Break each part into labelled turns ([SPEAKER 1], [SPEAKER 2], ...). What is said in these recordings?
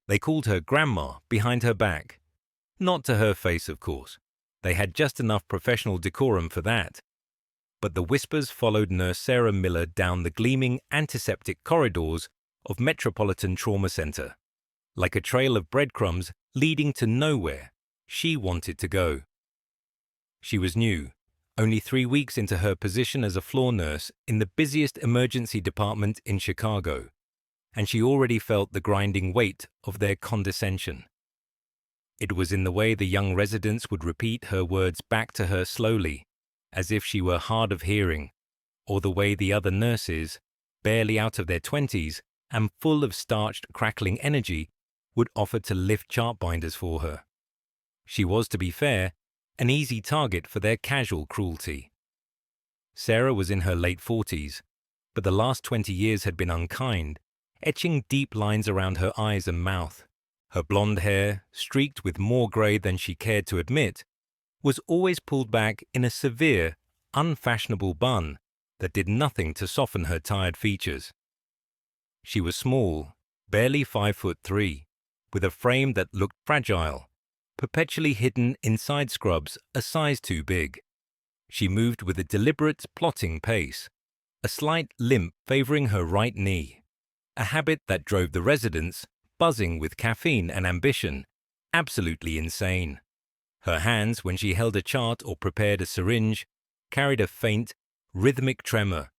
[SPEAKER 1] They called her Grandma behind her back. Not to her face, of course. They had just enough professional decorum for that. But the whispers followed Nurse Sarah Miller down the gleaming antiseptic corridors of Metropolitan Trauma Center, like a trail of breadcrumbs leading to nowhere she wanted to go. She was new, only 3 weeks into her position as a floor nurse in the busiest emergency department in Chicago, and she already felt the grinding weight of their condescension. It was in the way the young residents would repeat her words back to her slowly, as if she were hard of hearing, or the way the other nurses, barely out of their 20s and full of starched, crackling energy, would offer to lift chart binders for her. She was, to be fair, an easy target for their casual cruelty. Sarah was in her late 40s, but the last 20 years had been unkind, etching deep lines around her eyes and mouth. Her blonde hair, streaked with more grey than she cared to admit, was always pulled back in a severe, unfashionable bun that did nothing to soften her tired features. She was small, barely 5'3", with a frame that looked fragile, perpetually hidden inside scrubs a size too big. She moved with a deliberate, plotting pace, a slight limp favouring her right knee, a habit that drove the residents, buzzing with caffeine and ambition, absolutely insane. Her hands, when she held a chart or prepared a syringe, carried a faint, rhythmic tremor,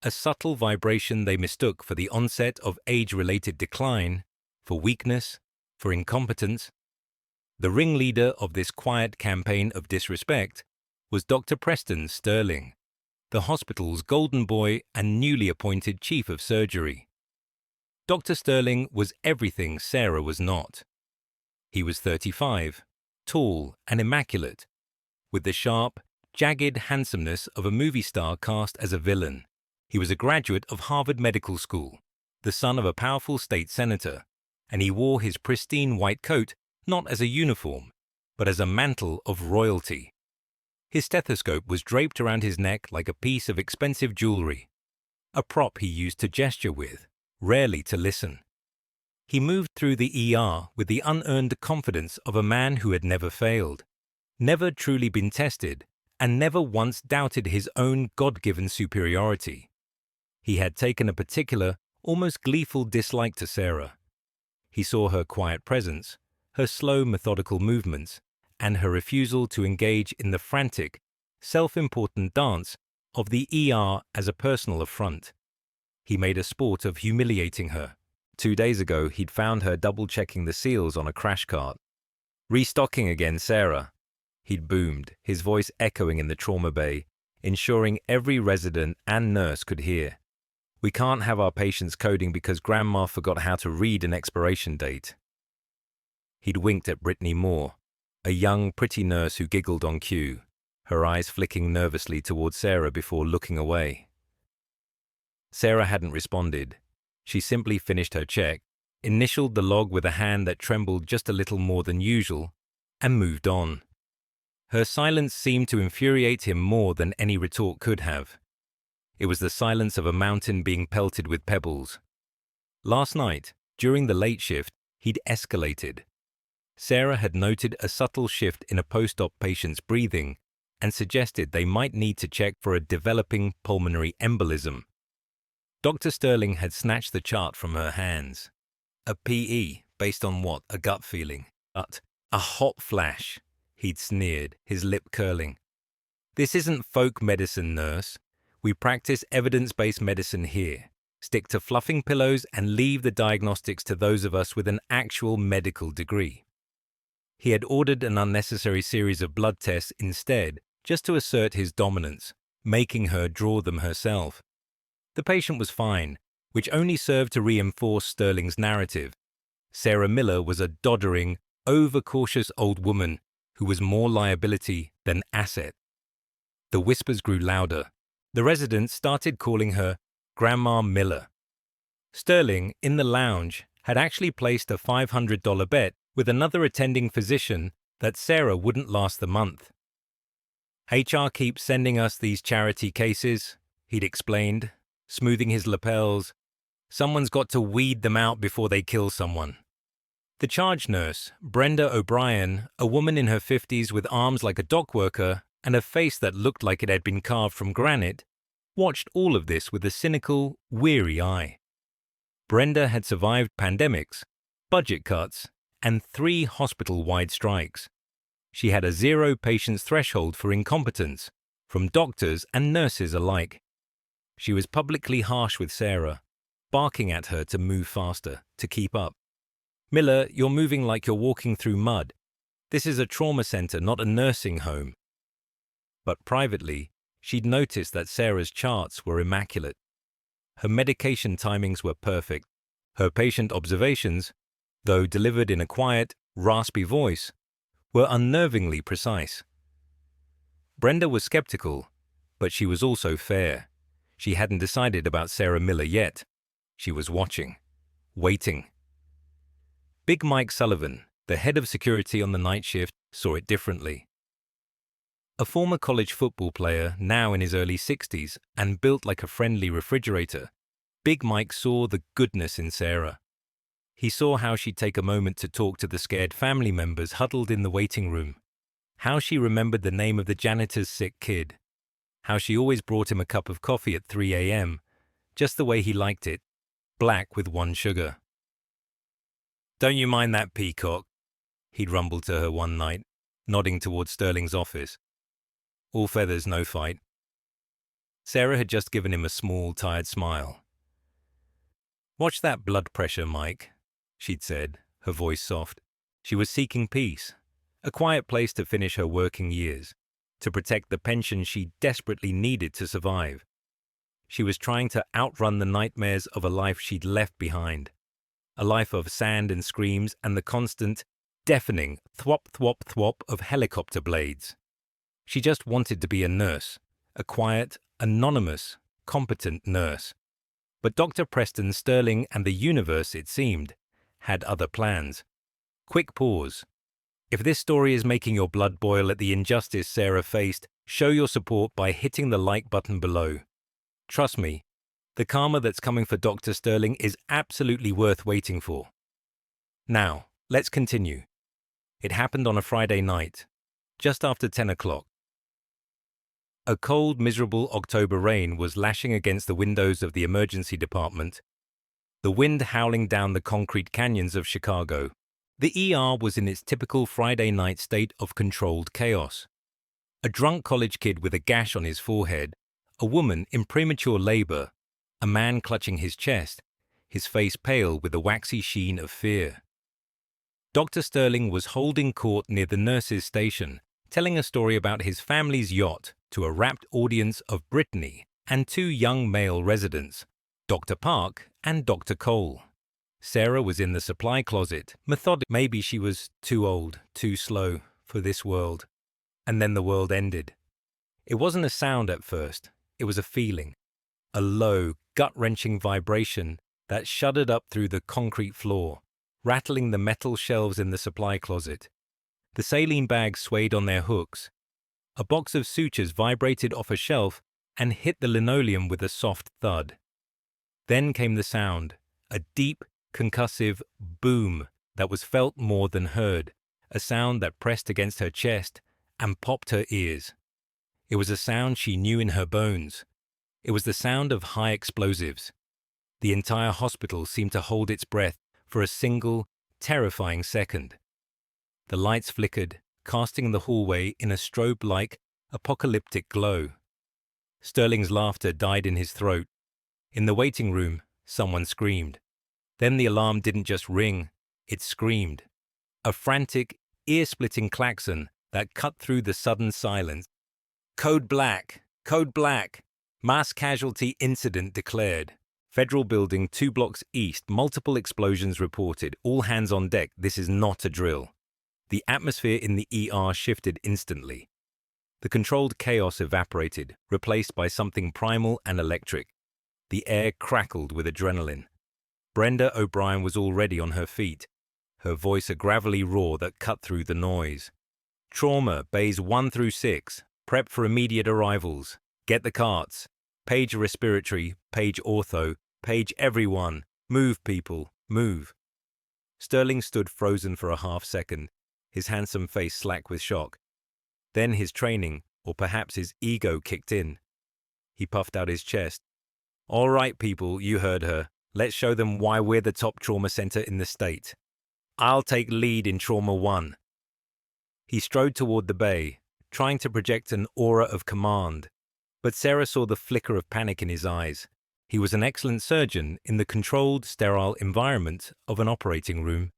[SPEAKER 1] a subtle vibration they mistook for the onset of age-related decline, for weakness, for incompetence. The ringleader of this quiet campaign of disrespect was Dr. Preston Sterling, the hospital's golden boy and newly appointed chief of surgery. Dr. Sterling was everything Sarah was not. He was 35, tall and immaculate, with the sharp, jagged handsomeness of a movie star cast as a villain. He was a graduate of Harvard Medical School, the son of a powerful state senator, and he wore his pristine white coat not as a uniform, but as a mantle of royalty. His stethoscope was draped around his neck like a piece of expensive jewelry, a prop he used to gesture with, rarely to listen. He moved through the ER with the unearned confidence of a man who had never failed, never truly been tested, and never once doubted his own God-given superiority. He had taken a particular, almost gleeful dislike to Sarah. He saw her quiet presence, her slow, methodical movements, and her refusal to engage in the frantic, self-important dance of the ER as a personal affront. He made a sport of humiliating her. 2 days ago, he'd found her double-checking the seals on a crash cart. "Restocking again, Sarah," he'd boomed, his voice echoing in the trauma bay, ensuring every resident and nurse could hear. "We can't have our patients coding because Grandma forgot how to read an expiration date." He'd winked at Brittany Moore, a young, pretty nurse who giggled on cue, her eyes flicking nervously toward Sarah before looking away. Sarah hadn't responded. She simply finished her check, initialed the log with a hand that trembled just a little more than usual, and moved on. Her silence seemed to infuriate him more than any retort could have. It was the silence of a mountain being pelted with pebbles. Last night, during the late shift, he'd escalated. Sarah had noted a subtle shift in a post-op patient's breathing and suggested they might need to check for a developing pulmonary embolism. Dr. Sterling had snatched the chart from her hands. A PE, based on what? A gut feeling. But a hot flash, he'd sneered, his lip curling. "This isn't folk medicine, nurse. We practice evidence-based medicine here. Stick to fluffing pillows and leave the diagnostics to those of us with an actual medical degree." He had ordered an unnecessary series of blood tests instead, just to assert his dominance, making her draw them herself. The patient was fine, which only served to reinforce Sterling's narrative. Sarah Miller was a doddering, overcautious old woman who was more liability than asset. The whispers grew louder. The residents started calling her Grandma Miller. Sterling, in the lounge, had actually placed a $500 bet with another attending physician that Sarah wouldn't last the month. "HR keeps sending us these charity cases," he'd explained, smoothing his lapels. "Someone's got to weed them out before they kill someone." The charge nurse, Brenda O'Brien, a woman in her 50s with arms like a dock worker and a face that looked like it had been carved from granite, watched all of this with a cynical, weary eye. Brenda had survived pandemics, budget cuts, and 3 hospital-wide strikes. She had a 0 patients threshold for incompetence, from doctors and nurses alike. She was publicly harsh with Sarah, barking at her to move faster, to keep up. "Miller, you're moving like you're walking through mud. This is a trauma center, not a nursing home." But privately, she'd noticed that Sarah's charts were immaculate. Her medication timings were perfect. Her patient observations, though delivered in a quiet, raspy voice, were unnervingly precise. Brenda was skeptical, but she was also fair. She hadn't decided about Sarah Miller yet. She was watching, waiting. Big Mike Sullivan, the head of security on the night shift, saw it differently. A former college football player, now in his early 60s, and built like a friendly refrigerator, Big Mike saw the goodness in Sarah. He saw how she'd take a moment to talk to the scared family members huddled in the waiting room, how she remembered the name of the janitor's sick kid, how she always brought him a cup of coffee at 3 a.m., just the way he liked it, black with 1 sugar. "Don't you mind that peacock?" he'd rumbled to her one night, nodding towards Sterling's office. "All feathers, no fight." Sarah had just given him a small, tired smile. "Watch that blood pressure, Mike," she'd said, her voice soft. She was seeking peace, a quiet place to finish her working years, to protect the pension she desperately needed to survive. She was trying to outrun the nightmares of a life she'd left behind, a life of sand and screams and the constant, deafening thwop, thwop, thwop of helicopter blades. She just wanted to be a nurse, a quiet, anonymous, competent nurse. But Dr. Preston Sterling and the universe, it seemed, had other plans. Quick pause. If this story is making your blood boil at the injustice Sarah faced, show your support by hitting the like button below. Trust me, the karma that's coming for Dr. Sterling is absolutely worth waiting for. Now, let's continue. It happened on a Friday night, just after 10 o'clock. A cold, miserable October rain was lashing against the windows of the emergency department, the wind howling down the concrete canyons of Chicago. The ER was in its typical Friday night state of controlled chaos. A drunk college kid with a gash on his forehead, a woman in premature labor, a man clutching his chest, his face pale with a waxy sheen of fear. Dr. Sterling was holding court near the nurses' station, telling a story about his family's yacht to a rapt audience of Brittany and 2 young male residents, Dr. Park and Dr. Cole. Sarah was in the supply closet, methodical. Maybe she was too old, too slow for this world. And then the world ended. It wasn't a sound at first, it was a feeling, a low, gut-wrenching vibration that shuddered up through the concrete floor, rattling the metal shelves in the supply closet. The saline bags swayed on their hooks. A box of sutures vibrated off a shelf and hit the linoleum with a soft thud. Then came the sound, a deep, concussive boom that was felt more than heard, a sound that pressed against her chest and popped her ears. It was a sound she knew in her bones. It was the sound of high explosives. The entire hospital seemed to hold its breath for a single, terrifying second. The lights flickered, casting the hallway in a strobe-like, apocalyptic glow. Sterling's laughter died in his throat. In the waiting room, someone screamed. Then the alarm didn't just ring, it screamed. A frantic, ear-splitting klaxon that cut through the sudden silence. Code Black! Code Black! Mass casualty incident declared. Federal building 2 blocks east, multiple explosions reported. All hands on deck, this is not a drill. The atmosphere in the ER shifted instantly. The controlled chaos evaporated, replaced by something primal and electric. The air crackled with adrenaline. Brenda O'Brien was already on her feet, her voice a gravelly roar that cut through the noise. Trauma, bays 1 through 6, prep for immediate arrivals. Get the carts. Page respiratory, page ortho, page everyone. Move, people, move. Sterling stood frozen for a half-second, his handsome face slack with shock. Then his training, or perhaps his ego, kicked in. He puffed out his chest. "All right, people, you heard her. Let's show them why we're the top trauma center in the state. I'll take lead in Trauma 1. He strode toward the bay, trying to project an aura of command. But Sarah saw the flicker of panic in his eyes. He was an excellent surgeon in the controlled, sterile environment of an operating room,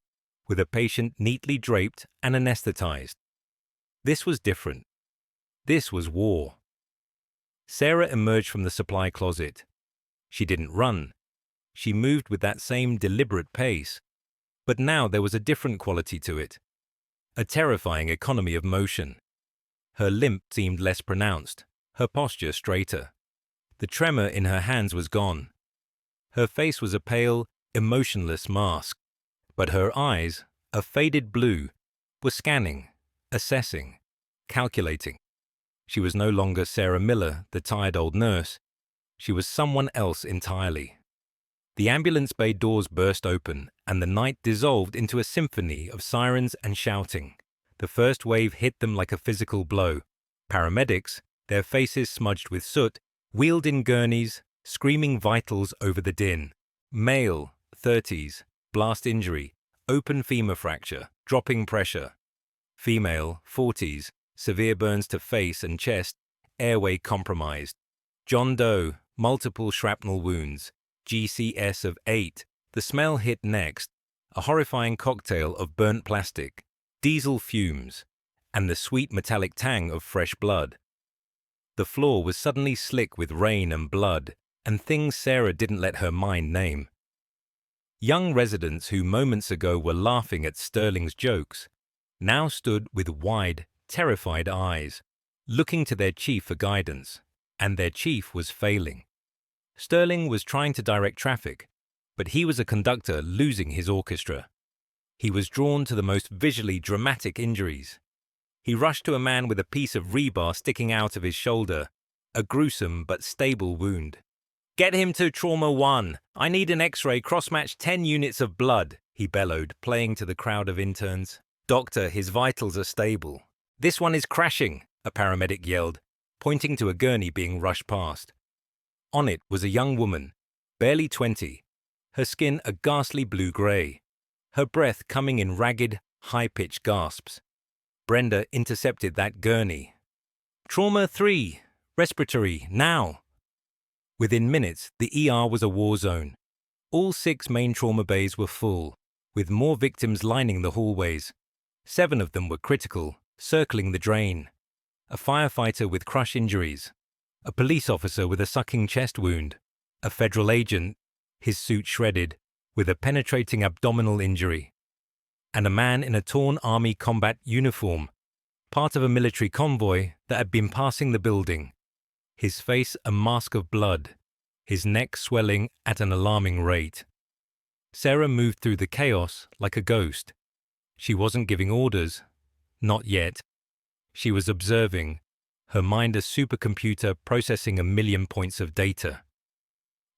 [SPEAKER 1] with a patient neatly draped and anesthetized. This was different. This was war. Sarah emerged from the supply closet. She didn't run. She moved with that same deliberate pace. But now there was a different quality to it. A terrifying economy of motion. Her limp seemed less pronounced, her posture straighter. The tremor in her hands was gone. Her face was a pale, emotionless mask. But her eyes, a faded blue, were scanning, assessing, calculating. She was no longer Sarah Miller, the tired old nurse. She was someone else entirely. The ambulance bay doors burst open, and the night dissolved into a symphony of sirens and shouting. The first wave hit them like a physical blow. Paramedics, their faces smudged with soot, wheeled in gurneys, screaming vitals over the din. Male, 30s, blast injury, open femur fracture, dropping pressure. Female, 40s, severe burns to face and chest, airway compromised. John Doe, multiple shrapnel wounds, GCS of 8. The smell hit next, a horrifying cocktail of burnt plastic, diesel fumes, and the sweet metallic tang of fresh blood. The floor was suddenly slick with rain and blood, and things Sarah didn't let her mind name. Young residents who moments ago were laughing at Sterling's jokes now stood with wide, terrified eyes, looking to their chief for guidance, and their chief was failing. Sterling was trying to direct traffic, but he was a conductor losing his orchestra. He was drawn to the most visually dramatic injuries. He rushed to a man with a piece of rebar sticking out of his shoulder, a gruesome but stable wound. "Get him to Trauma 1. I need an X-ray, cross-match 10 units of blood," he bellowed, playing to the crowd of interns. "Doctor, his vitals are stable." "This one is crashing," a paramedic yelled, pointing to a gurney being rushed past. On it was a young woman, barely 20, her skin a ghastly blue-gray, her breath coming in ragged, high-pitched gasps. Brenda intercepted that gurney. "Trauma 3, respiratory, now!" Within minutes, the ER was a war zone. All 6 main trauma bays were full, with more victims lining the hallways. 7 of them were critical, circling the drain. A firefighter with crush injuries, a police officer with a sucking chest wound, a federal agent, his suit shredded, with a penetrating abdominal injury, and a man in a torn army combat uniform, part of a military convoy that had been passing the building, his face a mask of blood, his neck swelling at an alarming rate. Sarah moved through the chaos like a ghost. She wasn't giving orders, not yet. She was observing, her mind a supercomputer processing 1,000,000 points of data.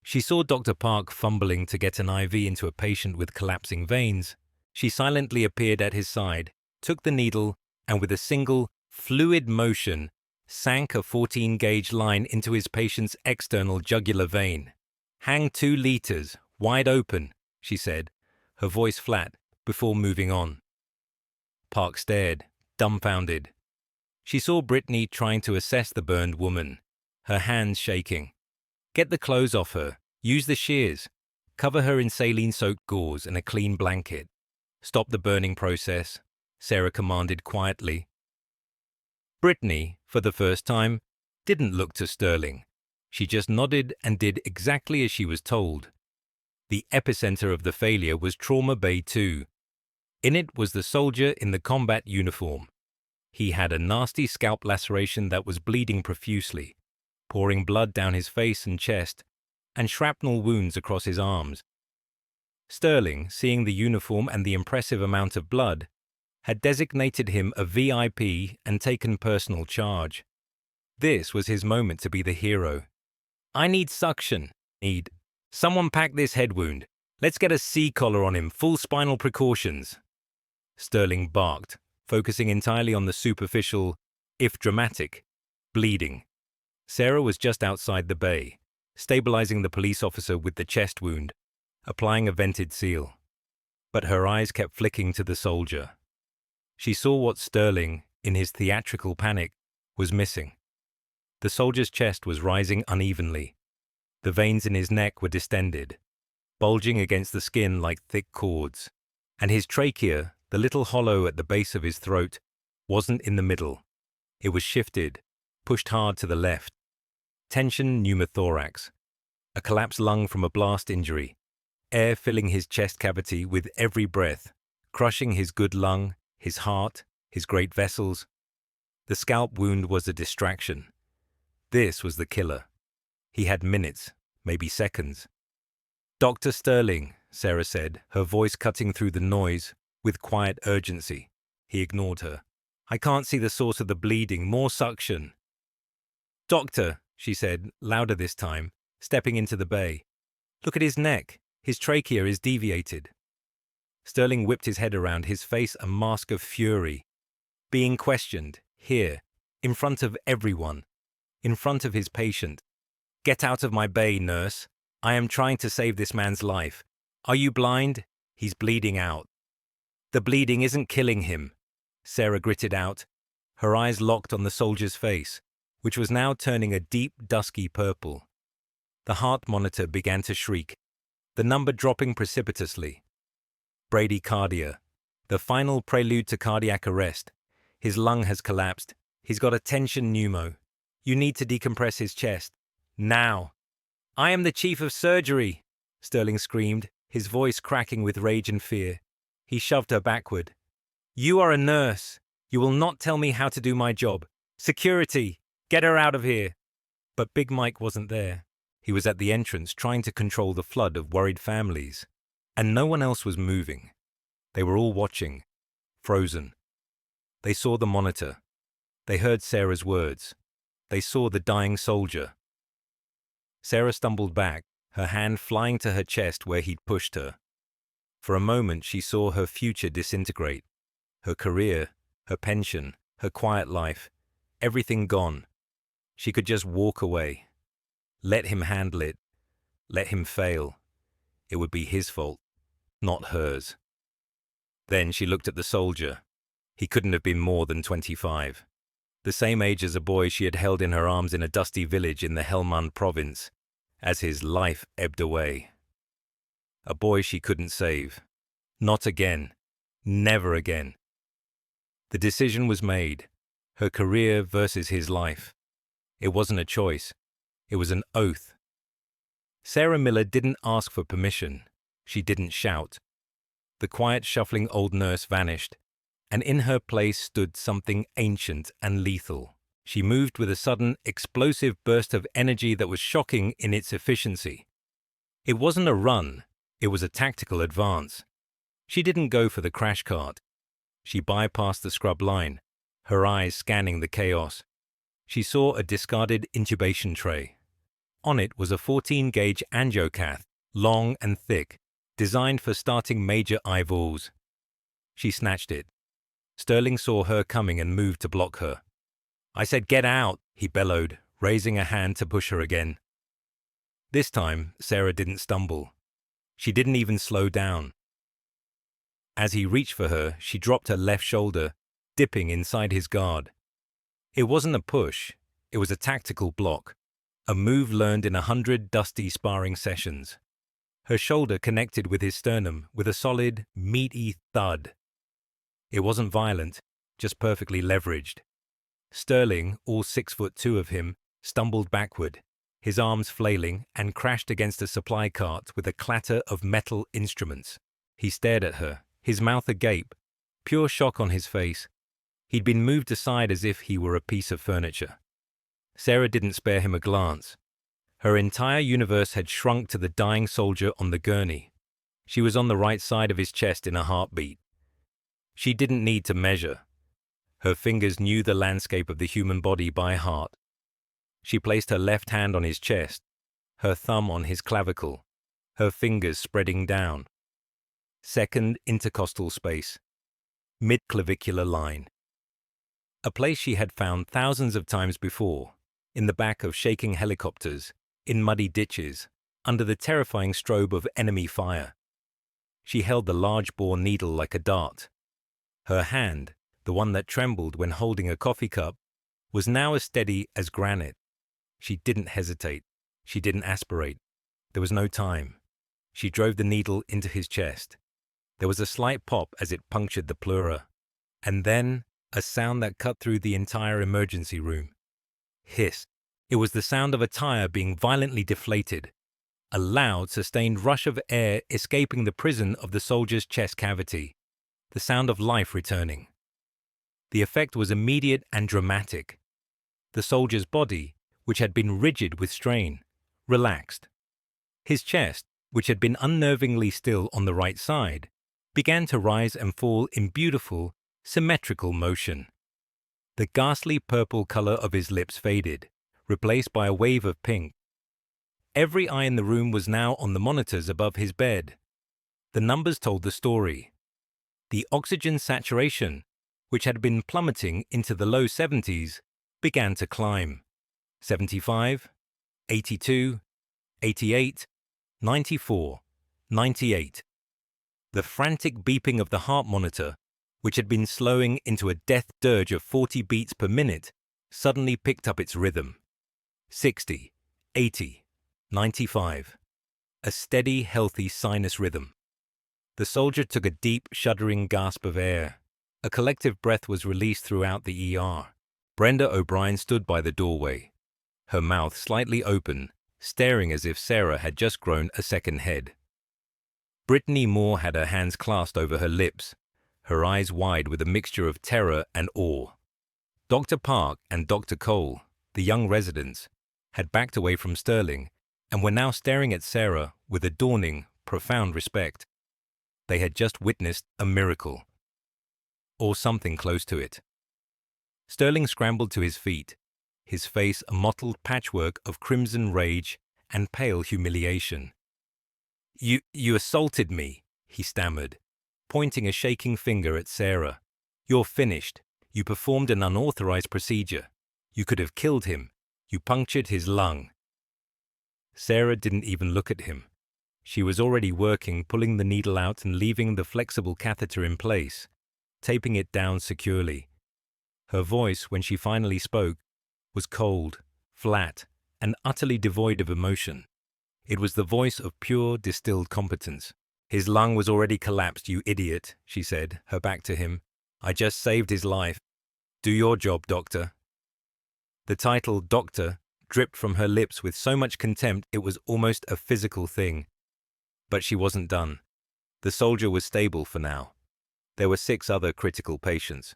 [SPEAKER 1] She saw Dr. Park fumbling to get an IV into a patient with collapsing veins. She silently appeared at his side, took the needle, and with a single, fluid motion, sank a 14-gauge line into his patient's external jugular vein. "Hang 2 liters, wide open," she said, her voice flat, before moving on. Park stared, dumbfounded. She saw Brittany trying to assess the burned woman, her hands shaking. "Get the clothes off her. Use the shears. Cover her in saline-soaked gauze and a clean blanket. Stop the burning process," Sarah commanded quietly. Brittany, for the first time, didn't look to Sterling. She just nodded and did exactly as she was told. The epicenter of the failure was Trauma Bay 2. In it was the soldier in the combat uniform. He had a nasty scalp laceration that was bleeding profusely, pouring blood down his face and chest, and shrapnel wounds across his arms. Sterling, seeing the uniform and the impressive amount of blood, had designated him a VIP and taken personal charge. This was his moment to be the hero. "I need suction. Someone pack this head wound. Let's get a C-collar on him, full spinal precautions. Sterling barked, focusing entirely on the superficial, if dramatic, bleeding. Sarah was just outside the bay, stabilizing the police officer with the chest wound, applying a vented seal. But her eyes kept flicking to the soldier. She saw what Sterling, in his theatrical panic, was missing. The soldier's chest was rising unevenly. The veins in his neck were distended, bulging against the skin like thick cords. And his trachea, the little hollow at the base of his throat, wasn't in the middle. It was shifted, pushed hard to the left. Tension pneumothorax, a collapsed lung from a blast injury, air filling his chest cavity with every breath, crushing his good lung, his heart, his great vessels. The scalp wound was a distraction. This was the killer. He had minutes, maybe seconds. "Dr. Sterling," Sarah said, her voice cutting through the noise with quiet urgency. He ignored her. "I can't see the source of the bleeding. More suction." "Doctor," she said, louder this time, stepping into the bay. "Look at his neck. His trachea is deviated." Sterling whipped his head around, his face a mask of fury. Being questioned, here, in front of everyone, in front of his patient. "Get out of my bay, nurse. I am trying to save this man's life. Are you blind? He's bleeding out." "The bleeding isn't killing him," Sarah gritted out, her eyes locked on the soldier's face, which was now turning a deep, dusky purple. The heart monitor began to shriek, the number dropping precipitously. "Bradycardia, the final prelude to cardiac arrest. His lung has collapsed. He's got a tension pneumo. You need to decompress his chest. Now." "I am the chief of surgery," Sterling screamed, his voice cracking with rage and fear. He shoved her backward. "You are a nurse. You will not tell me how to do my job. Security! Get her out of here!" But Big Mike wasn't there. He was at the entrance trying to control the flood of worried families. And no one else was moving. They were all watching, frozen. They saw the monitor. They heard Sarah's words. They saw the dying soldier. Sarah stumbled back, her hand flying to her chest where he'd pushed her. For a moment she saw her future disintegrate. Her career, her pension, her quiet life, everything gone. She could just walk away. Let him handle it. Let him fail. It would be his fault, not hers. Then she looked at the soldier. He couldn't have been more than 25. The same age as a boy she had held in her arms in a dusty village in the Helmand province, as his life ebbed away. A boy she couldn't save. Not again. Never again. The decision was made. Her career versus his life. It wasn't a choice. It was an oath. Sarah Miller didn't ask for permission. She didn't shout. The quiet, shuffling old nurse vanished, and in her place stood something ancient and lethal. She moved with a sudden, explosive burst of energy that was shocking in its efficiency. It wasn't a run. It was a tactical advance. She didn't go for the crash cart. She bypassed the scrub line, her eyes scanning the chaos. She saw a discarded intubation tray. On it was a 14-gauge angiocath, long and thick, designed for starting major eyeballs. She snatched it. Sterling saw her coming and moved to block her. "I said get out," he bellowed, raising a hand to push her again. This time, Sarah didn't stumble. She didn't even slow down. As he reached for her, she dropped her left shoulder, dipping inside his guard. It wasn't a push. It was a tactical block, a move learned in 100 dusty sparring sessions. Her shoulder connected with his sternum with a solid, meaty thud. It wasn't violent, just perfectly leveraged. Sterling, all 6'2" of him, stumbled backward, his arms flailing, and crashed against a supply cart with a clatter of metal instruments. He stared at her, his mouth agape, pure shock on his face. He'd been moved aside as if he were a piece of furniture. Sarah didn't spare him a glance. Her entire universe had shrunk to the dying soldier on the gurney. She was on the right side of his chest in a heartbeat. She didn't need to measure. Her fingers knew the landscape of the human body by heart. She placed her left hand on his chest, her thumb on his clavicle, her fingers spreading down. Second intercostal space, mid-clavicular line. A place she had found thousands of times before, in the back of shaking helicopters, in muddy ditches, under the terrifying strobe of enemy fire. She held the large-bore needle like a dart. Her hand, the one that trembled when holding a coffee cup, was now as steady as granite. She didn't hesitate. She didn't aspirate. There was no time. She drove the needle into his chest. There was a slight pop as it punctured the pleura. And then, a sound that cut through the entire emergency room. Hiss. It was the sound of a tire being violently deflated. A loud, sustained rush of air escaping the prison of the soldier's chest cavity. The sound of life returning. The effect was immediate and dramatic. The soldier's body, which had been rigid with strain, relaxed. His chest, which had been unnervingly still on the right side, began to rise and fall in beautiful, symmetrical motion. The ghastly purple color of his lips faded, replaced by a wave of pink. Every eye in the room was now on the monitors above his bed. The numbers told the story. The oxygen saturation, which had been plummeting into the low 70s, began to climb. 75, 82, 88, 94, 98. The frantic beeping of the heart monitor, which had been slowing into a death dirge of 40 beats per minute, suddenly picked up its rhythm. 60, 80, 95. A steady, healthy sinus rhythm. The soldier took a deep, shuddering gasp of air. A collective breath was released throughout the ER. Brenda O'Brien stood by the doorway, her mouth slightly open, staring as if Sarah had just grown a second head. Brittany Moore had her hands clasped over her lips, her eyes wide with a mixture of terror and awe. Dr. Park and Dr. Cole, the young residents, had backed away from Sterling and were now staring at Sarah with a dawning, profound respect. They had just witnessed a miracle. Or something close to it. Sterling scrambled to his feet, his face a mottled patchwork of crimson rage and pale humiliation. You assaulted me," he stammered, pointing a shaking finger at Sarah. "You're finished. You performed an unauthorized procedure. You could have killed him. You punctured his lung." Sarah didn't even look at him. She was already working, pulling the needle out and leaving the flexible catheter in place, taping it down securely. Her voice, when she finally spoke, was cold, flat, and utterly devoid of emotion. It was the voice of pure, distilled competence. "His lung was already collapsed, you idiot," she said, her back to him. "I just saved his life. Do your job, doctor." The title, doctor, dripped from her lips with so much contempt it was almost a physical thing. But she wasn't done. The soldier was stable for now. There were 6 other critical patients.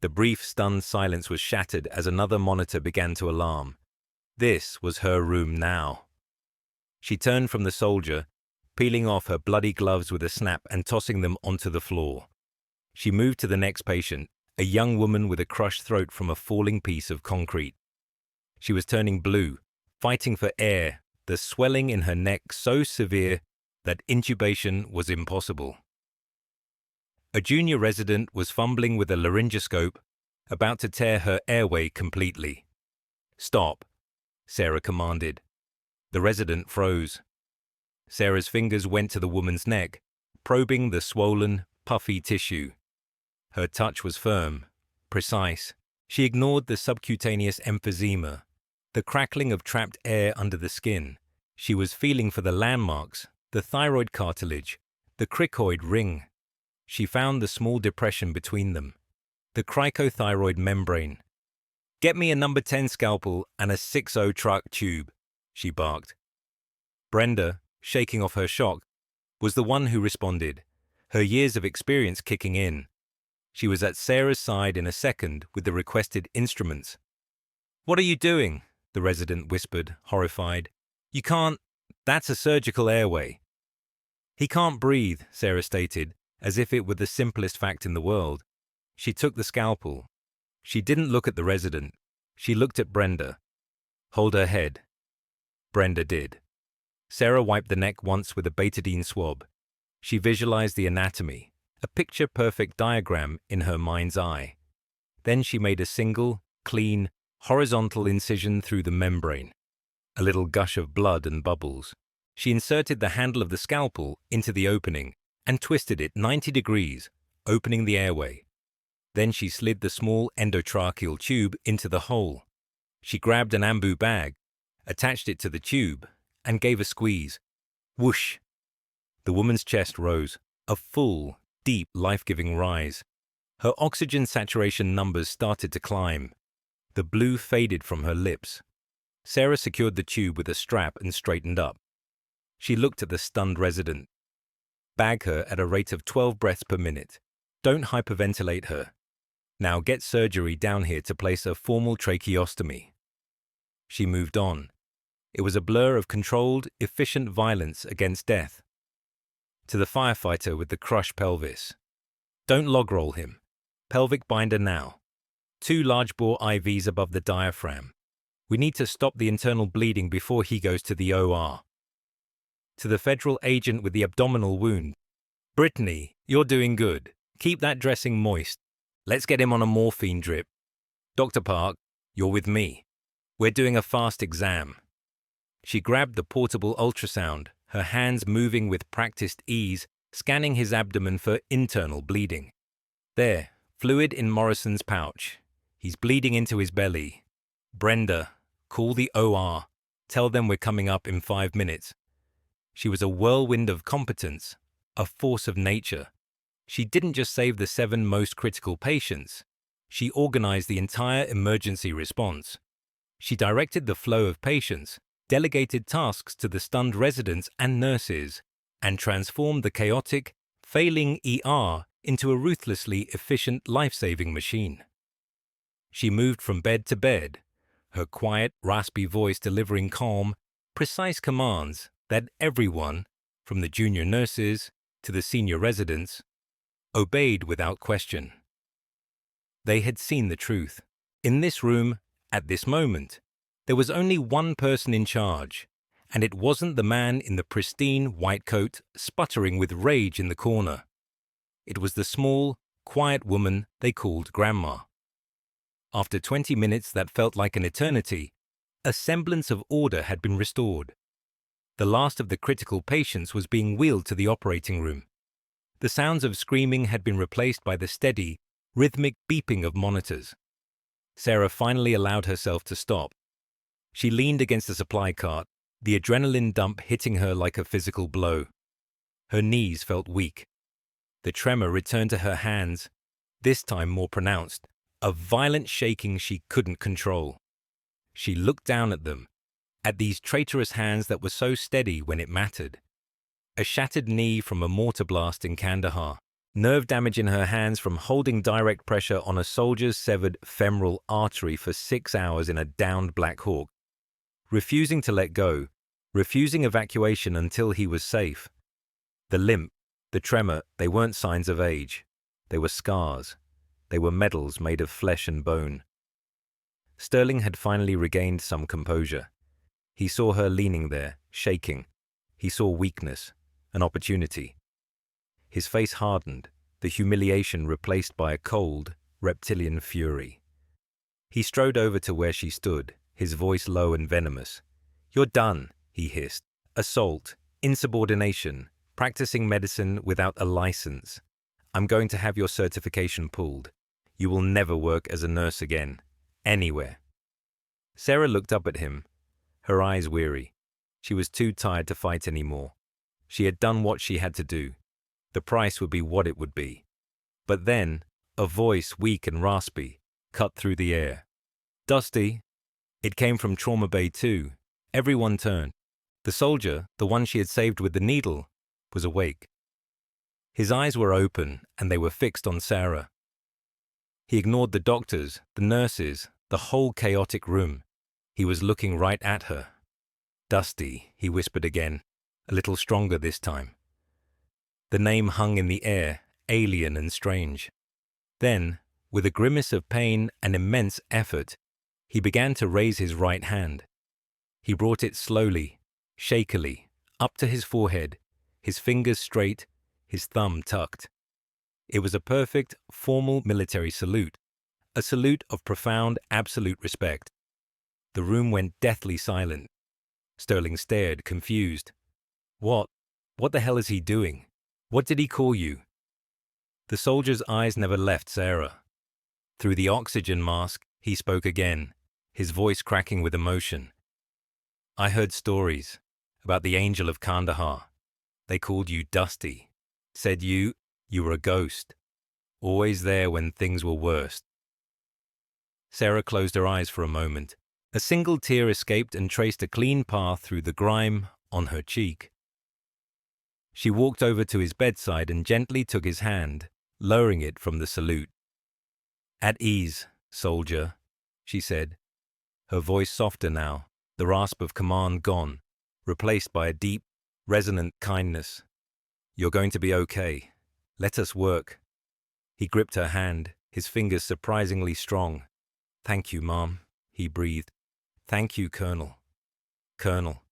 [SPEAKER 1] The brief, stunned silence was shattered as another monitor began to alarm. This was her room now. She turned from the soldier, peeling off her bloody gloves with a snap and tossing them onto the floor. She moved to the next patient, a young woman with a crushed throat from a falling piece of concrete. She was turning blue, fighting for air, the swelling in her neck so severe that intubation was impossible. A junior resident was fumbling with a laryngoscope, about to tear her airway completely. "Stop," Sarah commanded. The resident froze. Sarah's fingers went to the woman's neck, probing the swollen, puffy tissue. Her touch was firm, precise. She ignored the subcutaneous emphysema, the crackling of trapped air under the skin. She was feeling for the landmarks, the thyroid cartilage, the cricoid ring. She found the small depression between them, the cricothyroid membrane. "Get me a number 10 scalpel and a 6-0 truck tube," she barked. Brenda, shaking off her shock, was the one who responded, her years of experience kicking in. She was at Sarah's side in a second with the requested instruments. "What are you doing?" the resident whispered, horrified. "You can't. That's a surgical airway." "He can't breathe," Sarah stated, as if it were the simplest fact in the world. She took the scalpel. She didn't look at the resident. She looked at Brenda. "Hold her head." Brenda did. Sarah wiped the neck once with a betadine swab. She visualized the anatomy, a picture-perfect diagram in her mind's eye. Then she made a single, clean, horizontal incision through the membrane. A little gush of blood and bubbles. She inserted the handle of the scalpel into the opening and twisted it 90 degrees, opening the airway. Then she slid the small endotracheal tube into the hole. She grabbed an bamboo bag, attached it to the tube, and gave a squeeze. Whoosh! The woman's chest rose, a full, deep, life-giving rise. Her oxygen saturation numbers started to climb. The blue faded from her lips. Sarah secured the tube with a strap and straightened up. She looked at the stunned resident. Bag her at a rate of 12 breaths per minute. Don't hyperventilate her. Now get surgery down here to place a formal tracheostomy. She moved on. It was a blur of controlled, efficient violence against death. To the firefighter with the crushed pelvis. Don't log roll him. Pelvic binder now. 2 large-bore IVs above the diaphragm. We need to stop the internal bleeding before he goes to the OR. To the federal agent with the abdominal wound. Brittany, you're doing good. Keep that dressing moist. Let's get him on a morphine drip. Dr. Park, you're with me. We're doing a fast exam. She grabbed the portable ultrasound, her hands moving with practiced ease, scanning his abdomen for internal bleeding. There, fluid in Morrison's pouch. He's bleeding into his belly. Brenda, call the OR. Tell them we're coming up in 5 minutes. She was a whirlwind of competence, a force of nature. She didn't just save the 7 most critical patients. She organized the entire emergency response. She directed the flow of patients, delegated tasks to the stunned residents and nurses, and transformed the chaotic, failing ER into a ruthlessly efficient life-saving machine. She moved from bed to bed, her quiet, raspy voice delivering calm, precise commands that everyone, from the junior nurses to the senior residents, obeyed without question. They had seen the truth. In this room, at this moment, there was only one person in charge, and it wasn't the man in the pristine white coat sputtering with rage in the corner. It was the small, quiet woman they called Grandma. After 20 minutes that felt like an eternity, a semblance of order had been restored. The last of the critical patients was being wheeled to the operating room. The sounds of screaming had been replaced by the steady, rhythmic beeping of monitors. Sarah finally allowed herself to stop. She leaned against the supply cart, the adrenaline dump hitting her like a physical blow. Her knees felt weak. The tremor returned to her hands, this time more pronounced, a violent shaking she couldn't control. She looked down at them, at these traitorous hands that were so steady when it mattered. A shattered knee from a mortar blast in Kandahar, nerve damage in her hands from holding direct pressure on a soldier's severed femoral artery for 6 hours in a downed Black Hawk, refusing to let go, refusing evacuation until he was safe. The limp, the tremor, they weren't signs of age. They were scars. They were medals made of flesh and bone. Sterling had finally regained some composure. He saw her leaning there, shaking. He saw weakness, an opportunity. His face hardened, the humiliation replaced by a cold, reptilian fury. He strode over to where she stood, his voice low and venomous. "You're done," he hissed. "Assault, insubordination, practicing medicine without a license. I'm going to have your certification pulled. You will never work as a nurse again, anywhere." Sarah looked up at him, her eyes weary. She was too tired to fight anymore. She had done what she had to do. The price would be what it would be. But then, a voice, weak and raspy, cut through the air. "Dusty." It came from Trauma Bay 2. Everyone turned. The soldier, the one she had saved with the needle, was awake. His eyes were open, and they were fixed on Sarah. He ignored the doctors, the nurses, the whole chaotic room. He was looking right at her. "Dusty," he whispered again, a little stronger this time. The name hung in the air, alien and strange. Then, with a grimace of pain and immense effort, he began to raise his right hand. He brought it slowly, shakily, up to his forehead, his fingers straight, his thumb tucked. It was a perfect, formal military salute, a salute of profound, absolute respect. The room went deathly silent. Sterling stared, confused. What the hell is he doing? What did he call you? The soldier's eyes never left Sarah. Through the oxygen mask, he spoke again, his voice cracking with emotion. I heard stories about the angel of Kandahar. They called you Dusty. Said you were a ghost, always there when things were worst. Sarah closed her eyes for a moment. A single tear escaped and traced a clean path through the grime on her cheek. She walked over to his bedside and gently took his hand, lowering it from the salute. At ease, soldier, she said, her voice softer now, the rasp of command gone, replaced by a deep, resonant kindness. You're going to be okay. Let us work. He gripped her hand, his fingers surprisingly strong. Thank you, Mom, he breathed. Thank you, Colonel. Colonel.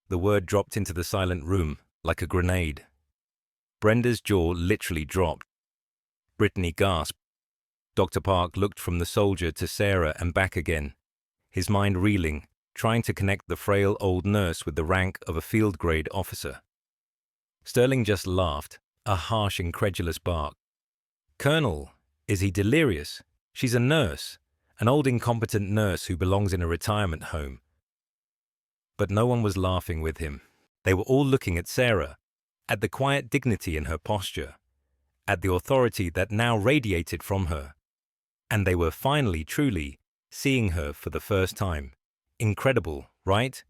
[SPEAKER 1] The word dropped into the silent room like a grenade. Brenda's jaw literally dropped. Brittany gasped. Dr. Park looked from the soldier to Sarah and back again, his mind reeling, trying to connect the frail old nurse with the rank of a field-grade officer. Sterling just laughed, a harsh, incredulous bark. Colonel, is he delirious? She's a nurse, an old incompetent nurse who belongs in a retirement home. But no one was laughing with him. They were all looking at Sarah, at the quiet dignity in her posture, at the authority that now radiated from her. And they were finally, truly, seeing her for the first time. Incredible, right?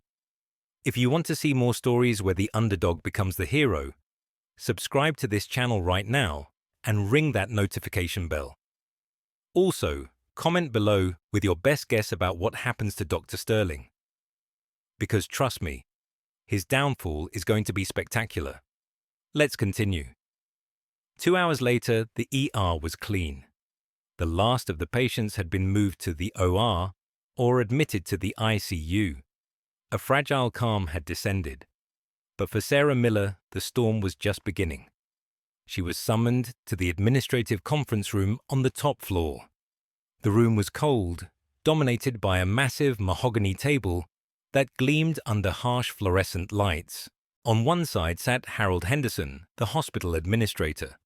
[SPEAKER 1] If you want to see more stories where the underdog becomes the hero, subscribe to this channel right now and ring that notification bell. Also, comment below with your best guess about what happens to Dr. Sterling. Because trust me, his downfall is going to be spectacular. Let's continue. 2 hours later, the ER was clean. The last of the patients had been moved to the OR or admitted to the ICU. A fragile calm had descended. But for Sarah Miller, the storm was just beginning. She was summoned to the administrative conference room on the top floor. The room was cold, dominated by a massive mahogany table that gleamed under harsh fluorescent lights. On one side sat Harold Henderson, the hospital administrator,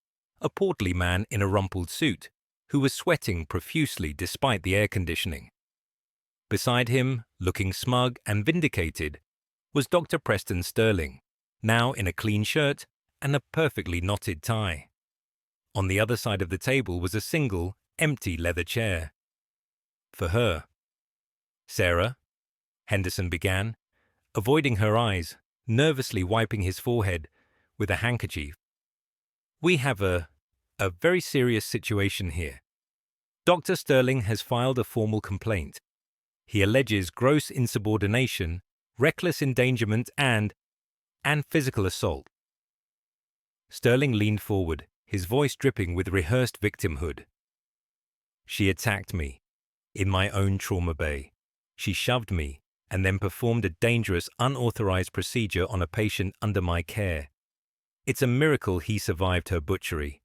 [SPEAKER 1] a portly man in a rumpled suit, who was sweating profusely despite the air conditioning. Beside him, looking smug and vindicated, was Dr. Preston Sterling, now in a clean shirt and a perfectly knotted tie. On the other side of the table was a single, empty leather chair. For her. Sarah, Henderson began, avoiding her eyes, nervously wiping his forehead with a handkerchief. We have a very serious situation here. Dr. Sterling has filed a formal complaint. He alleges gross insubordination, reckless endangerment, and physical assault. Sterling leaned forward, his voice dripping with rehearsed victimhood. She attacked me, in my own trauma bay. She shoved me, and then performed a dangerous, unauthorized procedure on a patient under my care. It's a miracle he survived her butchery.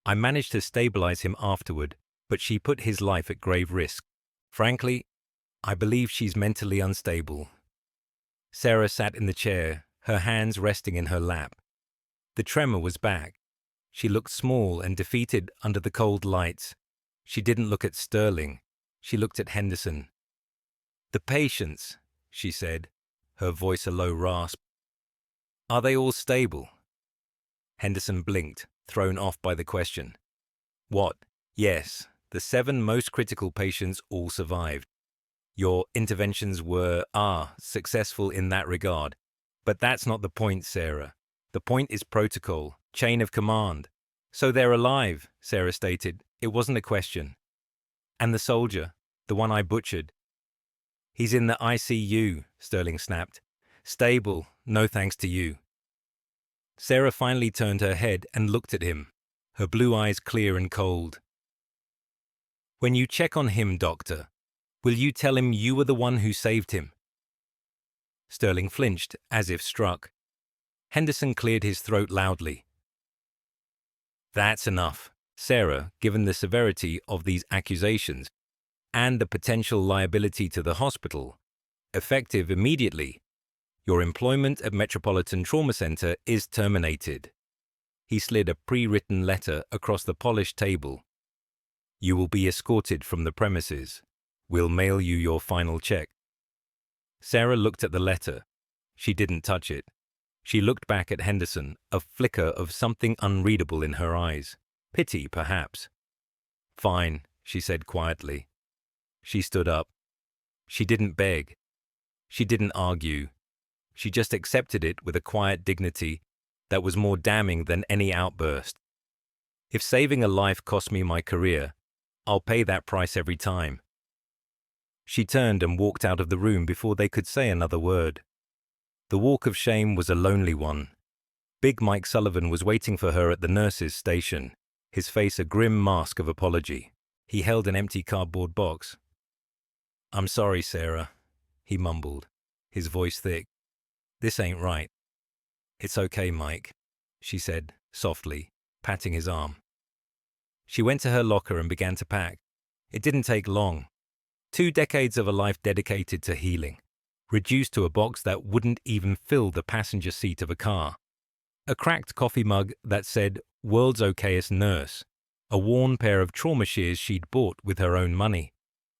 [SPEAKER 1] I managed to stabilize him afterward, but she put his life at grave risk. Frankly, I believe she's mentally unstable. Sarah sat in the chair, her hands resting in her lap. The tremor was back. She looked small and defeated under the cold lights. She didn't look at Sterling. She looked at Henderson. The patients, she said, her voice a low rasp. Are they all stable? Henderson blinked, thrown off by the question. What? Yes, the 7 most critical patients all survived. Your interventions were, successful in that regard. But that's not the point, Sarah. The point is protocol, chain of command. So they're alive, Sarah stated. It wasn't a question. And the soldier, the one I butchered. He's in the ICU, Sterling snapped. Stable, no thanks to you. Sarah finally turned her head and looked at him, her blue eyes clear and cold. When you check on him, doctor, will you tell him you were the one who saved him? Sterling flinched, as if struck. Henderson cleared his throat loudly. That's enough. Sarah, given the severity of these accusations and the potential liability to the hospital, effective immediately, your employment at Metropolitan Trauma Center is terminated. He slid a pre-written letter across the polished table. You will be escorted from the premises. We'll mail you your final check. Sarah looked at the letter. She didn't touch it. She looked back at Henderson, a flicker of something unreadable in her eyes. Pity, perhaps. Fine, she said quietly. She stood up. She didn't beg. She didn't argue. She just accepted it with a quiet dignity that was more damning than any outburst. If saving a life cost me my career, I'll pay that price every time. She turned and walked out of the room before they could say another word. The walk of shame was a lonely one. Big Mike Sullivan was waiting for her at the nurse's station, his face a grim mask of apology. He held an empty cardboard box. I'm sorry, Sarah, he mumbled, his voice thick. This ain't right. It's okay, Mike, she said, softly, patting his arm. She went to her locker and began to pack. It didn't take long. 2 decades of a life dedicated to healing, reduced to a box that wouldn't even fill the passenger seat of a car. A cracked coffee mug that said, World's Okayest Nurse, a worn pair of trauma shears she'd bought with her own money,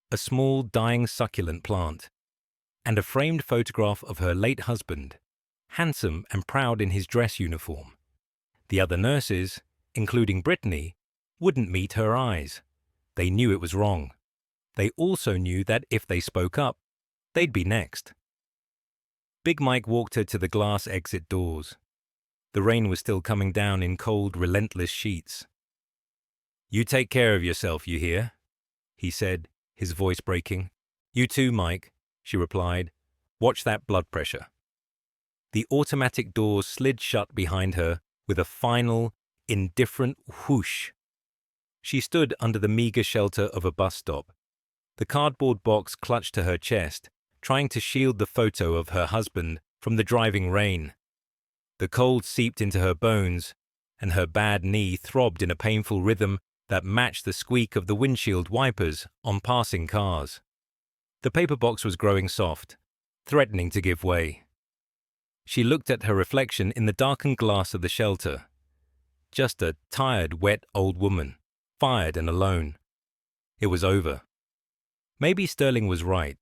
[SPEAKER 1] a small dying succulent plant, and a framed photograph of her late husband, handsome and proud in his dress uniform. The other nurses, including Brittany, wouldn't meet her eyes. They knew it was wrong. They also knew that if they spoke up, they'd be next. Big Mike walked her to the glass exit doors. The rain was still coming down in cold, relentless sheets. You take care of yourself, you hear? He said, his voice breaking. You too, Mike, she replied. Watch that blood pressure. The automatic doors slid shut behind her with a final, indifferent whoosh. She stood under the meager shelter of a bus stop. The cardboard box clutched to her chest, trying to shield the photo of her husband from the driving rain. The cold seeped into her bones, and her bad knee throbbed in a painful rhythm that matched the squeak of the windshield wipers on passing cars. The paper box was growing soft, threatening to give way. She looked at her reflection in the darkened glass of the shelter. Just a tired, wet old woman, fired and alone. It was over. Maybe Sterling was right.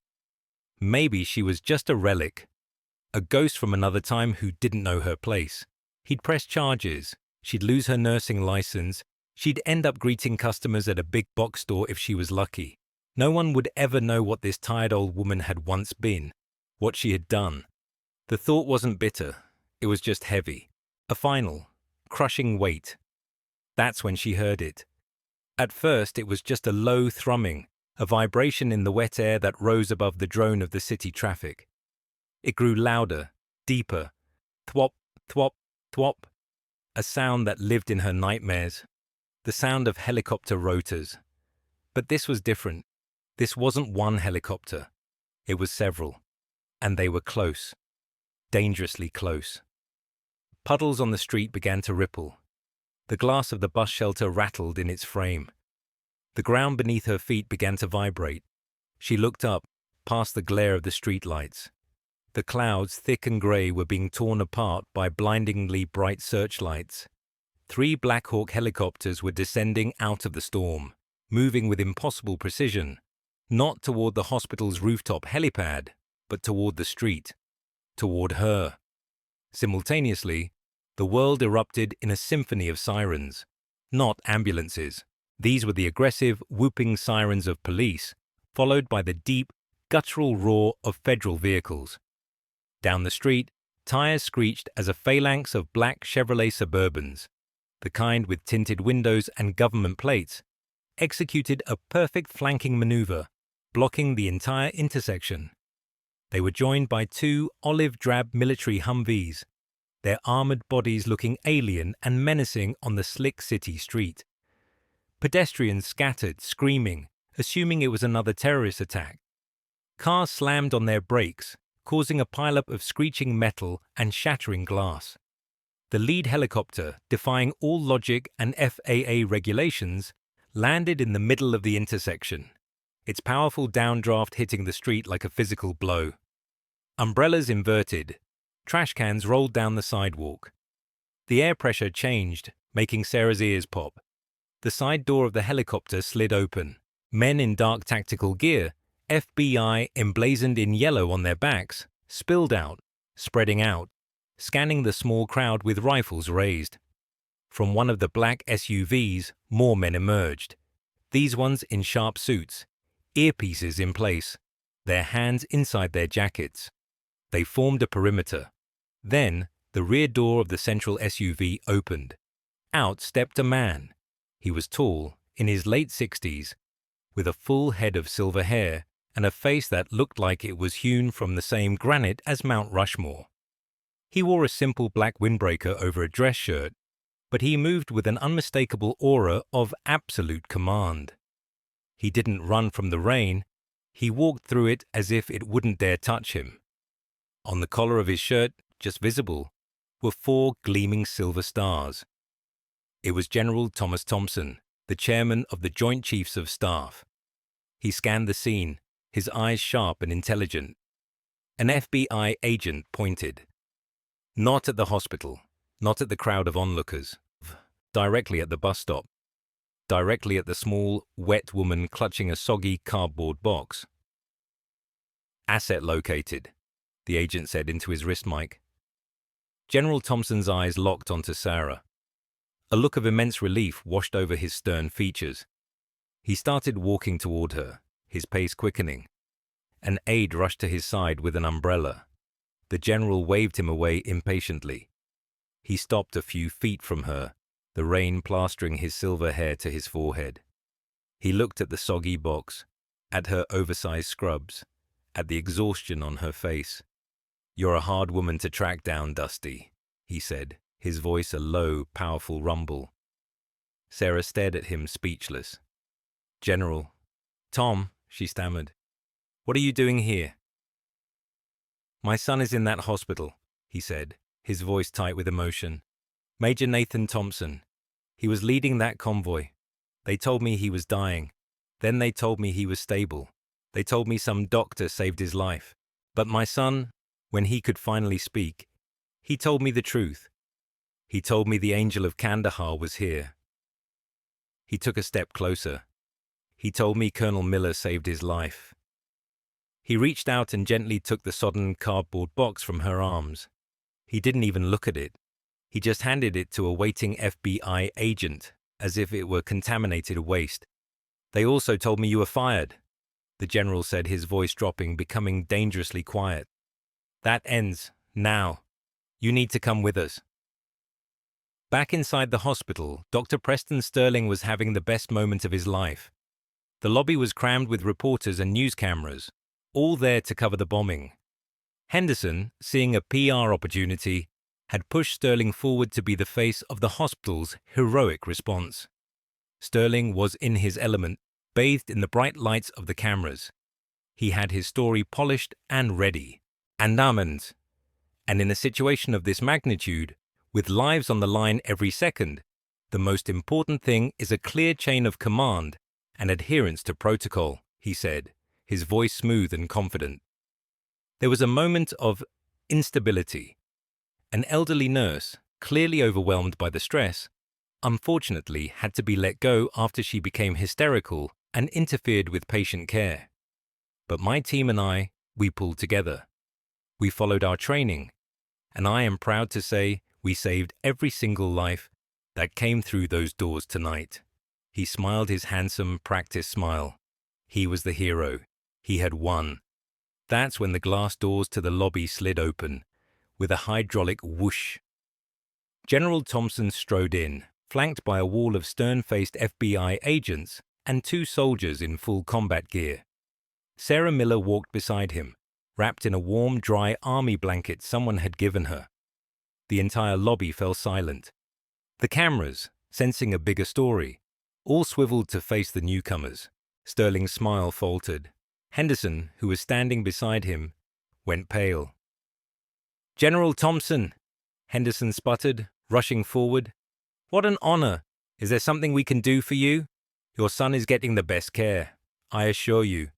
[SPEAKER 1] Maybe she was just a relic, a ghost from another time who didn't know her place. He'd press charges, she'd lose her nursing license, she'd end up greeting customers at a big box store if she was lucky. No one would ever know what this tired old woman had once been, what she had done. The thought wasn't bitter, it was just heavy. A final, crushing weight. That's when she heard it. At first it was just a low thrumming, a vibration in the wet air that rose above the drone of the city traffic. It grew louder, deeper. Thwop, thwop, thwop. A sound that lived in her nightmares. The sound of helicopter rotors. But this was different. This wasn't one helicopter. It was several. And they were close. Dangerously close. Puddles on the street began to ripple. The glass of the bus shelter rattled in its frame. The ground beneath her feet began to vibrate. She looked up, past the glare of the streetlights. The clouds, thick and grey, were being torn apart by blindingly bright searchlights. 3 Black Hawk helicopters were descending out of the storm, moving with impossible precision, not toward the hospital's rooftop helipad, but toward the street, toward her. Simultaneously, the world erupted in a symphony of sirens, not ambulances. These were the aggressive, whooping sirens of police, followed by the deep, guttural roar of federal vehicles. Down the street, tires screeched as a phalanx of black Chevrolet Suburbans, the kind with tinted windows and government plates, executed a perfect flanking maneuver, blocking the entire intersection. They were joined by 2 olive-drab military Humvees, their armored bodies looking alien and menacing on the slick city street. Pedestrians scattered, screaming, assuming it was another terrorist attack. Cars slammed on their brakes, causing a pileup of screeching metal and shattering glass. The lead helicopter, defying all logic and FAA regulations, landed in the middle of the intersection, its powerful downdraft hitting the street like a physical blow. Umbrellas inverted, trash cans rolled down the sidewalk. The air pressure changed, making Sarah's ears pop. The side door of the helicopter slid open. Men in dark tactical gear, FBI emblazoned in yellow on their backs, spilled out, spreading out, scanning the small crowd with rifles raised. From one of the black SUVs, more men emerged. These ones in sharp suits, earpieces in place, their hands inside their jackets. They formed a perimeter. Then, the rear door of the central SUV opened. Out stepped a man. He was tall, in his late 60s, with a full head of silver hair and a face that looked like it was hewn from the same granite as Mount Rushmore. He wore a simple black windbreaker over a dress shirt, but he moved with an unmistakable aura of absolute command. He didn't run from the rain, he walked through it as if it wouldn't dare touch him. On the collar of his shirt, just visible, were 4 gleaming silver stars. It was General Thomas Thompson, the chairman of the Joint Chiefs of Staff. He scanned the scene, his eyes sharp and intelligent. An FBI agent pointed. Not at the hospital, not at the crowd of onlookers, directly at the bus stop, directly at the small, wet woman clutching a soggy cardboard box. Asset located, the agent said into his wrist mic. General Thompson's eyes locked onto Sarah. A look of immense relief washed over his stern features. He started walking toward her, his pace quickening. An aide rushed to his side with an umbrella. The general waved him away impatiently. He stopped a few feet from her, the rain plastering his silver hair to his forehead. He looked at the soggy box, at her oversized scrubs, at the exhaustion on her face. "You're a hard woman to track down, Dusty," he said, his voice a low, powerful rumble. Sarah stared at him, speechless. "General." "Tom," she stammered. "What are you doing here?" "My son is in that hospital," he said, his voice tight with emotion. "Major Nathan Thompson. He was leading that convoy. They told me he was dying. Then they told me he was stable. They told me some doctor saved his life. But my son, when he could finally speak, he told me the truth. He told me the angel of Kandahar was here." He took a step closer. "He told me Colonel Miller saved his life." He reached out and gently took the sodden cardboard box from her arms. He didn't even look at it. He just handed it to a waiting FBI agent, as if it were contaminated waste. "They also told me you were fired," the general said, his voice dropping, becoming dangerously quiet. "That ends, now. You need to come with us." Back inside the hospital, Dr. Preston Sterling was having the best moment of his life. The lobby was crammed with reporters and news cameras, all there to cover the bombing. Henderson, seeing a PR opportunity, had pushed Sterling forward to be the face of the hospital's heroic response. Sterling was in his element, bathed in the bright lights of the cameras. He had his story polished and ready. And in a situation of this magnitude, with lives on the line every second, the most important thing is a clear chain of command and adherence to protocol, he said, his voice smooth and confident. There was a moment of instability. An elderly nurse, clearly overwhelmed by the stress, unfortunately had to be let go after she became hysterical and interfered with patient care. But my team and I, we pulled together. We followed our training, and I am proud to say we saved every single life that came through those doors tonight. He smiled his handsome, practiced smile. He was the hero. He had won. That's when the glass doors to the lobby slid open, with a hydraulic whoosh. General Thompson strode in, flanked by a wall of stern-faced FBI agents and 2 soldiers in full combat gear. Sarah Miller walked beside him, wrapped in a warm, dry army blanket someone had given her. The entire lobby fell silent. The cameras, sensing a bigger story, all swiveled to face the newcomers. Sterling's smile faltered. Henderson, who was standing beside him, went pale. "General Thompson," Henderson sputtered, rushing forward. "What an honor! Is there something we can do for you? Your son is getting the best care, I assure you."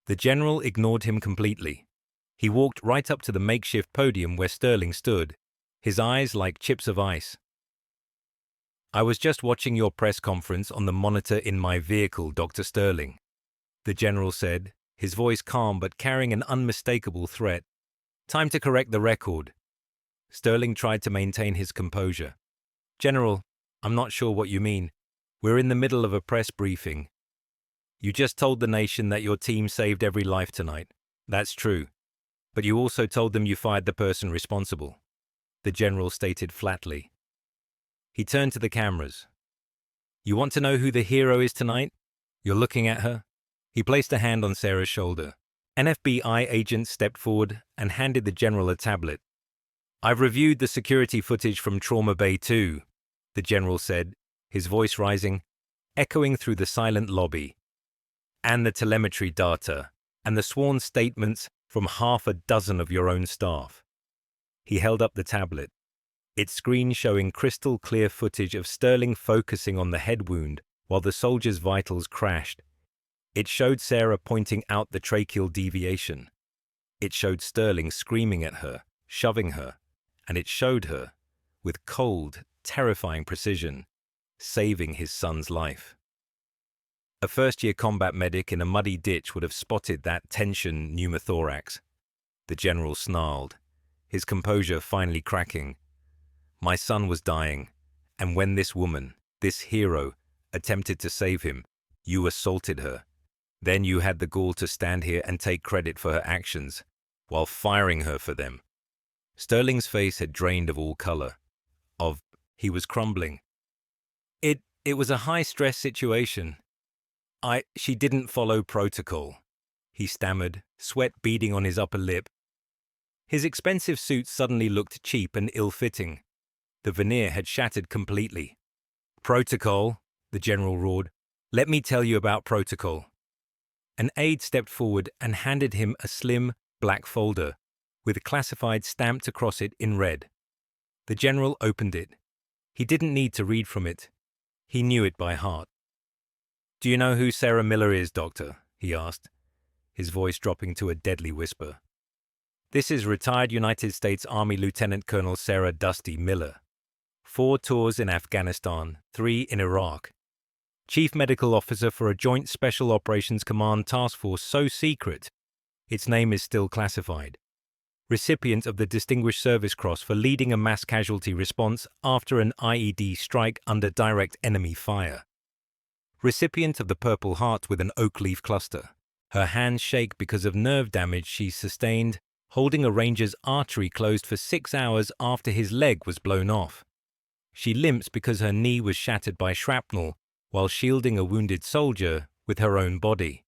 [SPEAKER 1] The general ignored him completely. He walked right up to the makeshift podium where Sterling stood, his eyes like chips of ice. "I was just watching your press conference on the monitor in my vehicle, Dr. Sterling," the general said, his voice calm but carrying an unmistakable threat. "Time to correct the record." Sterling tried to maintain his composure. "General, I'm not sure what you mean. We're in the middle of a press briefing. You just told the nation that your team saved every life tonight. That's true. But you also told them you fired the person responsible," the general stated flatly. He turned to the cameras. "You want to know who the hero is tonight? You're looking at her." He placed a hand on Sarah's shoulder. An FBI agent stepped forward and handed the general a tablet. "I've reviewed the security footage from Trauma Bay 2, the general said, his voice rising, echoing through the silent lobby. "And the telemetry data, and the sworn statements from half a dozen of your own staff." He held up the tablet, its screen showing crystal clear footage of Sterling focusing on the head wound while the soldier's vitals crashed. It showed Sarah pointing out the tracheal deviation. It showed Sterling screaming at her, shoving her, and it showed her, with cold, terrifying precision, saving his son's life. A first-year combat medic in a muddy ditch would have spotted that tension pneumothorax. The general snarled, his composure finally cracking. "My son was dying, and when this woman, this hero, attempted to save him, you assaulted her. Then you had the gall to stand here and take credit for her actions, while firing her for them." Sterling's face had drained of all color. He was crumbling. It was a high-stress situation. She didn't follow protocol," he stammered, sweat beading on his upper lip. His expensive suit suddenly looked cheap and ill-fitting. The veneer had shattered completely. "Protocol," the general roared. "Let me tell you about protocol." An aide stepped forward and handed him a slim, black folder, with classified stamped across it in red. The general opened it. He didn't need to read from it. He knew it by heart. "Do you know who Sarah Miller is, Doctor?" he asked, his voice dropping to a deadly whisper. "This is retired United States Army Lieutenant Colonel Sarah Dusty Miller. 4 tours in Afghanistan, 3 in Iraq. Chief Medical Officer for a Joint Special Operations Command task force so secret, its name is still classified. Recipient of the Distinguished Service Cross for leading a mass casualty response after an IED strike under direct enemy fire. Recipient of the Purple Heart with an oak leaf cluster. Her hands shake because of nerve damage she sustained, holding a ranger's artery closed for 6 hours after his leg was blown off. She limps because her knee was shattered by shrapnel while shielding a wounded soldier with her own body.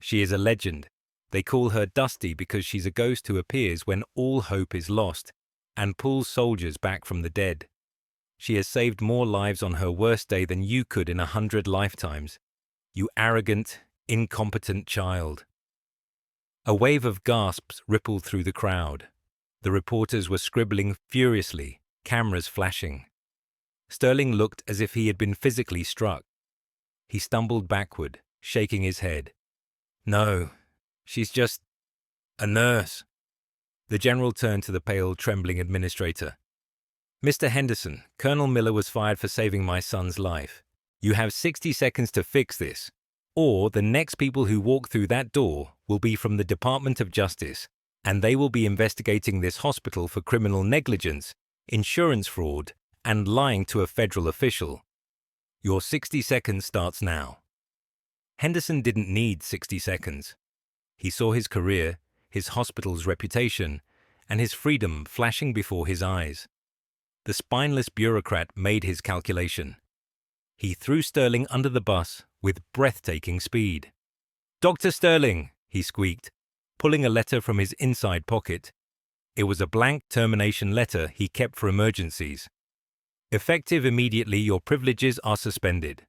[SPEAKER 1] She is a legend. They call her Dusty because she's a ghost who appears when all hope is lost and pulls soldiers back from the dead. She has saved more lives on her worst day than you could in 100 lifetimes. You arrogant, incompetent child." A wave of gasps rippled through the crowd. The reporters were scribbling furiously, cameras flashing. Sterling looked as if he had been physically struck. He stumbled backward, shaking his head. "No, she's just a nurse." The general turned to the pale, trembling administrator. "Mr. Henderson, Colonel Miller was fired for saving my son's life. You have 60 seconds to fix this, or the next people who walk through that door will be from the Department of Justice, and they will be investigating this hospital for criminal negligence, insurance fraud, and lying to a federal official. Your 60 seconds starts now." Henderson didn't need 60 seconds. He saw his career, his hospital's reputation, and his freedom flashing before his eyes. The spineless bureaucrat made his calculation. He threw Sterling under the bus with breathtaking speed. "Dr. Sterling," he squeaked, pulling a letter from his inside pocket. It was a blank termination letter he kept for emergencies. "Effective immediately, your privileges are suspended.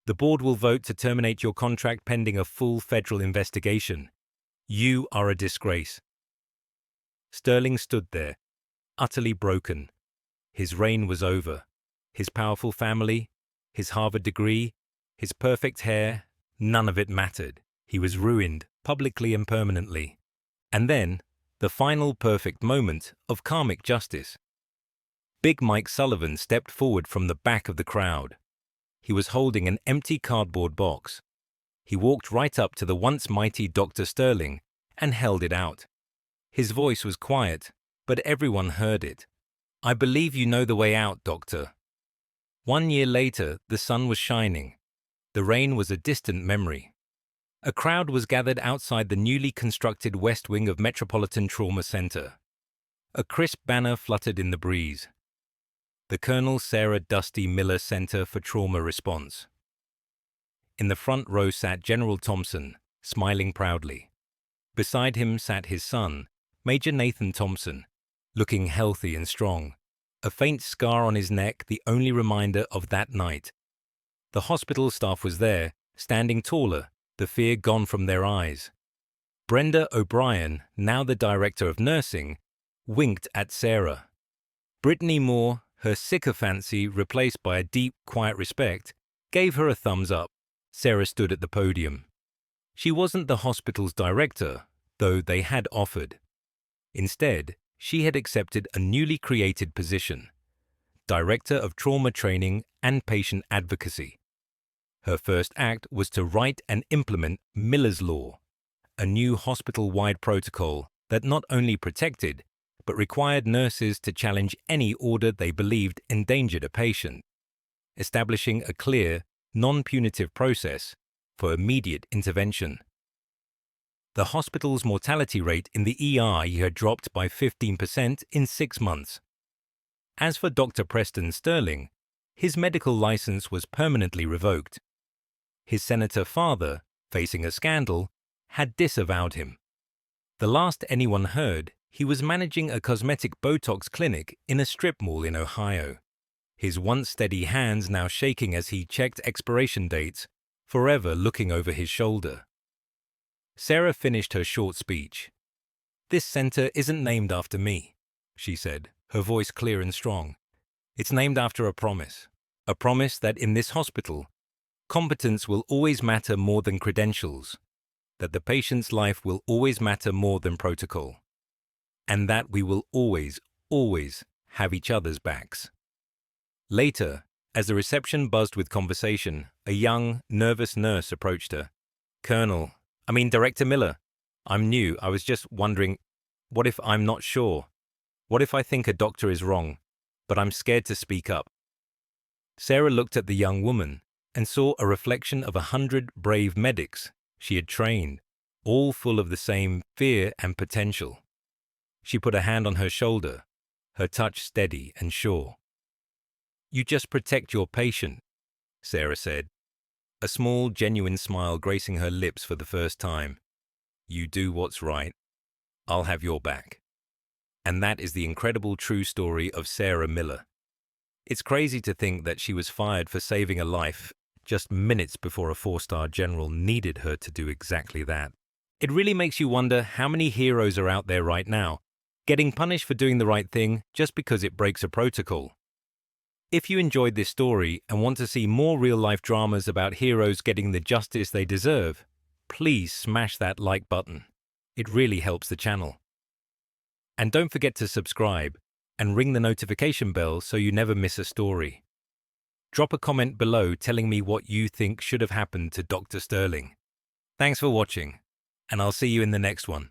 [SPEAKER 1] The board will vote to terminate your contract pending a full federal investigation. You are a disgrace." Sterling stood there, utterly broken. His reign was over. His powerful family, his Harvard degree, his perfect hair, none of it mattered. He was ruined, publicly and permanently. And then, the final perfect moment of karmic justice. Big Mike Sullivan stepped forward from the back of the crowd. He was holding an empty cardboard box. He walked right up to the once mighty Dr. Sterling and held it out. His voice was quiet, but everyone heard it. "I believe you know the way out, Doctor." 1 year later, the sun was shining. The rain was a distant memory. A crowd was gathered outside the newly constructed west wing of Metropolitan Trauma Center. A crisp banner fluttered in the breeze. The Colonel Sarah Dusty Miller Center for Trauma Response. In the front row sat General Thompson, smiling proudly. Beside him sat his son, Major Nathan Thompson, looking healthy and strong, a faint scar on his neck the only reminder of that night. The hospital staff was there, standing taller, the fear gone from their eyes. Brenda O'Brien, now the director of nursing, winked at Sarah. Brittany Moore, her sycophancy replaced by a deep, quiet respect, gave her a thumbs up. Sarah stood at the podium. She wasn't the hospital's director, though they had offered. Instead, she had accepted a newly created position, Director of Trauma Training and Patient Advocacy. Her first act was to write and implement Miller's Law, a new hospital-wide protocol that not only protected, but required nurses to challenge any order they believed endangered a patient, establishing a clear, non-punitive process for immediate intervention. The hospital's mortality rate in the ER had dropped by 15% in 6 months. As for Dr. Preston Sterling, his medical license was permanently revoked. His senator father, facing a scandal, had disavowed him. The last anyone heard, he was managing a cosmetic Botox clinic in a strip mall in Ohio, his once steady hands now shaking as he checked expiration dates, forever looking over his shoulder. Sarah finished her short speech. "This center isn't named after me," she said, her voice clear and strong. "It's named after a promise that in this hospital, competence will always matter more than credentials, that the patient's life will always matter more than protocol, and that we will always, always have each other's backs." Later, as the reception buzzed with conversation, a young, nervous nurse approached her. Director Miller, I'm new. I was just wondering, what if I'm not sure? What if I think a doctor is wrong, but I'm scared to speak up?" Sarah looked at the young woman and saw a reflection of 100 brave medics she had trained, all full of the same fear and potential. She put a hand on her shoulder, her touch steady and sure. "You just protect your patient," Sarah said, a small, genuine smile gracing her lips for the first time. "You do what's right. I'll have your back." And that is the incredible true story of Sarah Miller. It's crazy to think that she was fired for saving a life just minutes before a 4-star general needed her to do exactly that. It really makes you wonder how many heroes are out there right now, getting punished for doing the right thing just because it breaks a protocol. If you enjoyed this story and want to see more real-life dramas about heroes getting the justice they deserve, please smash that like button. It really helps the channel. And don't forget to subscribe and ring the notification bell so you never miss a story. Drop a comment below telling me what you think should have happened to Dr. Sterling. Thanks for watching, and I'll see you in the next one.